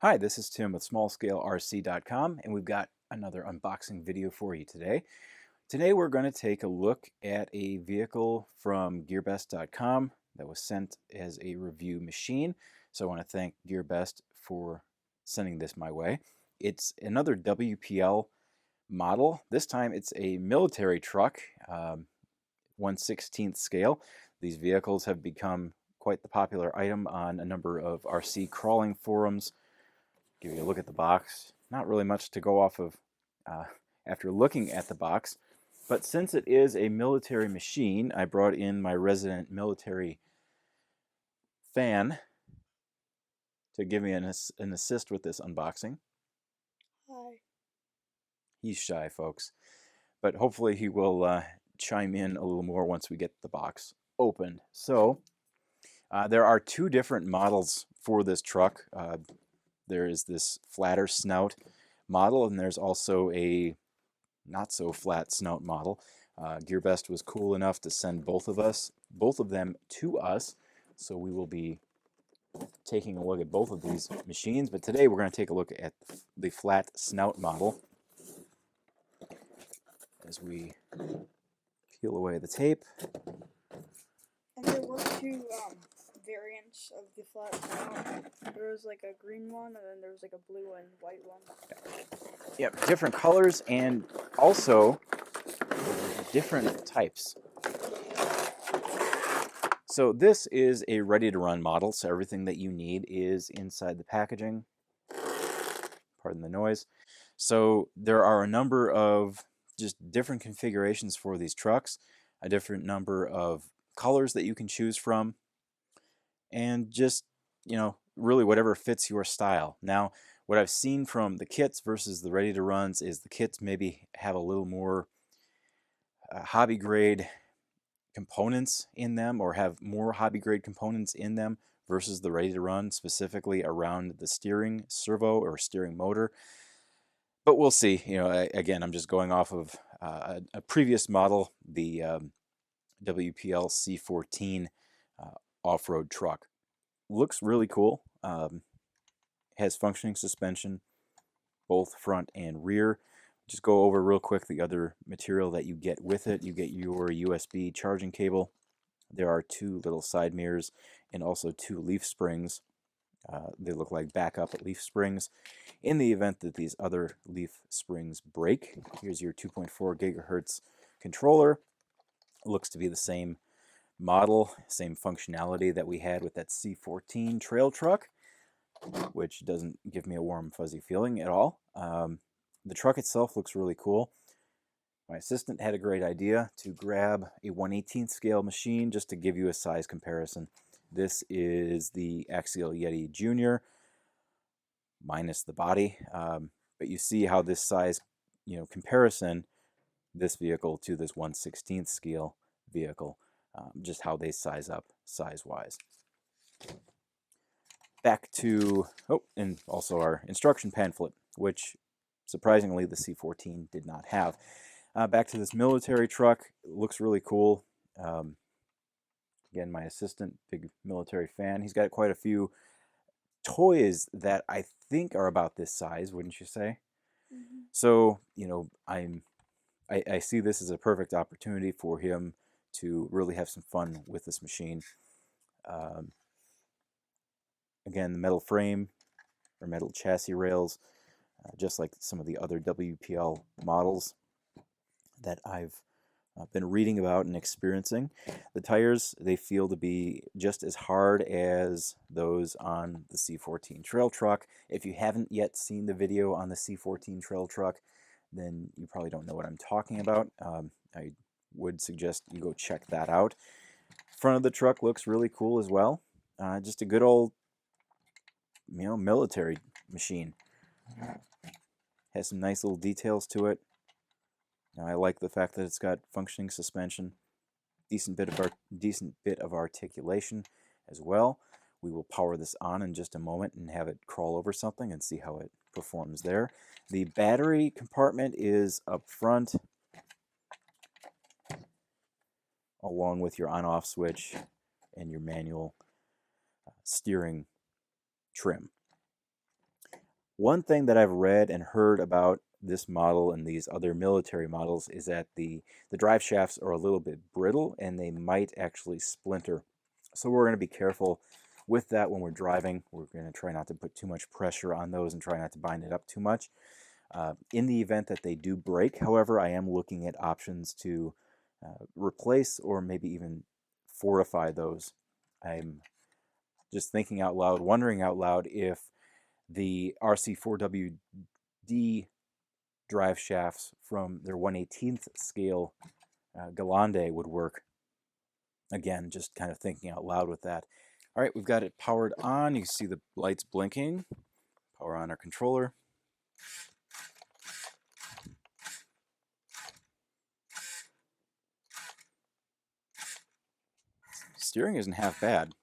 Hi, this is Tim with smallscalerc.com, and we've got another unboxing video for you today. Today we're going to take a look at a vehicle from gearbest.com that was sent as a review machine. So I want to thank GearBest for sending this my way. It's another WPL model. This time it's a military truck, 1/16 scale. These vehicles have become quite the popular item on a number of RC crawling forums. Give you a look at the box. Not really much to go off of uh, after looking at the box, but since it is a military machine, I brought in my resident military fan to give me an assist with this unboxing. Hi. He's shy, folks, but hopefully he will chime in a little more once we get the box opened. So there are two different models for this truck. There is this flatter snout model, and there's also a not so flat snout model. GearBest was cool enough to send both of them to us, so we will be taking a look at both of these machines. But today we're going to take a look at the flat snout model as we peel away the tape. And there were two variants of the flat snout. There was like a green one, and then there was like a blue and white one. Yep, different colors and also different types. So this is a ready-to-run model, so everything that you need is inside the packaging. Pardon the noise. So there are a number of just different configurations for these trucks, a different number of colors that you can choose from, and just, really whatever fits your style. Now, what I've seen from the kits versus the ready-to-runs is the kits maybe have a little more hobby grade components in them, or have more hobby grade components in them versus the ready to run, specifically around the steering servo or steering motor. But we'll see. Again, I'm just going off of a previous model, the WPL C14 off-road truck. Looks really cool. Has functioning suspension, both front and rear. Just go over real quick the other material that you get with it. You get your USB charging cable. There are two little side mirrors and also two leaf springs. They look like backup leaf springs in the event that these other leaf springs break. Here's your 2.4 gigahertz controller. It looks to be the same model, same functionality that we had with that C14 trail truck, which doesn't give me a warm, fuzzy feeling at all. The truck itself looks really cool. My assistant had a great idea to grab a 1/18 scale machine just to give you a size comparison. This is the Axial Yeti Junior minus the body, but you see how this size, comparison, this vehicle to this 1/16 scale vehicle, just how they size up size-wise. Back to, and also our instruction pamphlet, which surprisingly the C14 did not have. Back to this military truck. It looks really cool. Again, my assistant, big military fan. He's got quite a few toys that I think are about this size, wouldn't you say? Mm-hmm. So, I see this as a perfect opportunity for him to really have some fun with this machine. Again, the metal frame or metal chassis rails, just like some of the other WPL models that I've been reading about and experiencing. The tires, they feel to be just as hard as those on the C14 trail truck. If you haven't yet seen the video on the C14 trail truck, then you probably don't know what I'm talking about. I would suggest you go check that out. Front of the truck looks really cool as well. Just a good old, military machine. Has some nice little details to it. Now, I like the fact that it's got functioning suspension, decent bit of articulation as well. We will power this on in just a moment and have it crawl over something and see how it performs there. The battery compartment is up front, along with your on-off switch and your manual steering trim. One thing that I've read and heard about this model and these other military models is that the drive shafts are a little bit brittle and they might actually splinter. So we're going to be careful with that when we're driving. We're going to try not to put too much pressure on those and try not to bind it up too much. In the event that they do break, however, I am looking at options to replace or maybe even fortify those. I'm just thinking out loud, wondering out loud if the RC4WD drive shafts from their 1/18th scale Galande would work. Again, just kind of thinking out loud with that. All right, we've got it powered on. You can see the lights blinking. Power on our controller. Steering isn't half bad.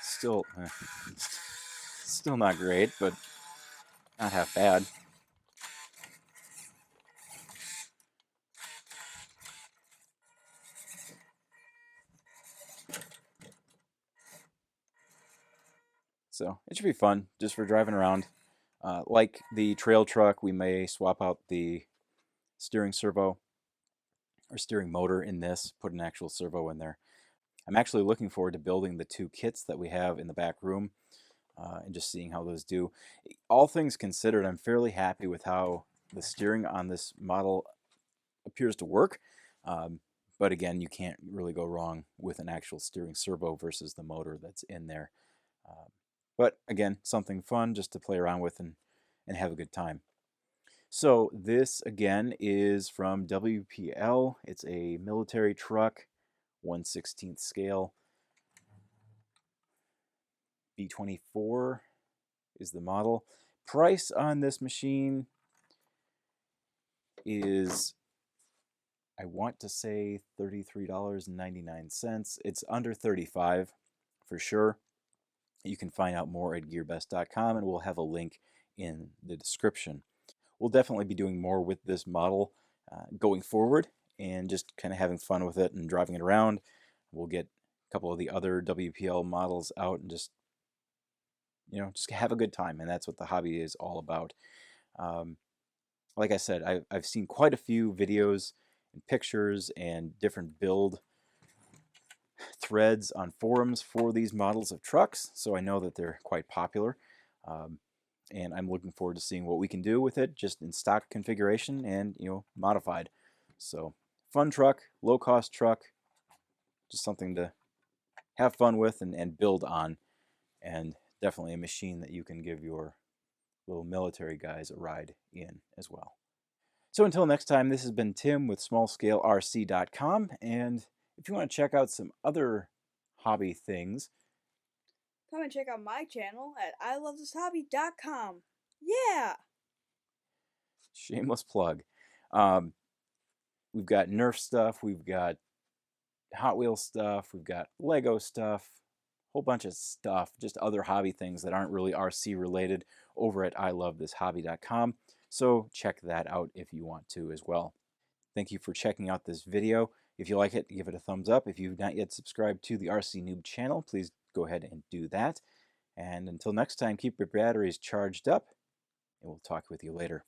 Still, still not great, but not half bad. So it should be fun just for driving around. Like the trail truck, we may swap out the steering servo or steering motor in this, put an actual servo in there. I'm actually looking forward to building the two kits that we have in the back room and just seeing how those do. All things considered, I'm fairly happy with how the steering on this model appears to work. But again, you can't really go wrong with an actual steering servo versus the motor that's in there. But again, something fun just to play around with and have a good time. So this again is from WPL. It's a military truck, 1/16th scale. B-24 is the model. Price on this machine is, I want to say $33.99. It's under $35 for sure. You can find out more at gearbest.com, and we'll have a link in the description. We'll definitely be doing more with this model going forward and just kind of having fun with it and driving it around. We'll get a couple of the other WPL models out and just have a good time, and that's what the hobby is all about. Like I said, I've seen quite a few videos and pictures and different build threads on forums for these models of trucks, so I know that they're quite popular. And I'm looking forward to seeing what we can do with it just in stock configuration and modified. So fun truck, low cost truck, just something to have fun with and build on, and definitely a machine that you can give your little military guys a ride in as well. So until next time, this has been Tim with smallscalerc.com, and if you want to check out some other hobby things, Come and check out my channel at ilovethisHobby.com. Yeah! shameless plug. Um, we've got Nerf stuff, we've got Hot Wheels stuff, we've got Lego stuff, whole bunch of stuff, just other hobby things that aren't really RC related over at ilovethishobby.com. So check that out if you want to as well. Thank you for checking out this video. If you like it, give it a thumbs up. If you've not yet subscribed to the RC Noob channel, please go ahead and do that. And until next time, keep your batteries charged up, and we'll talk with you later.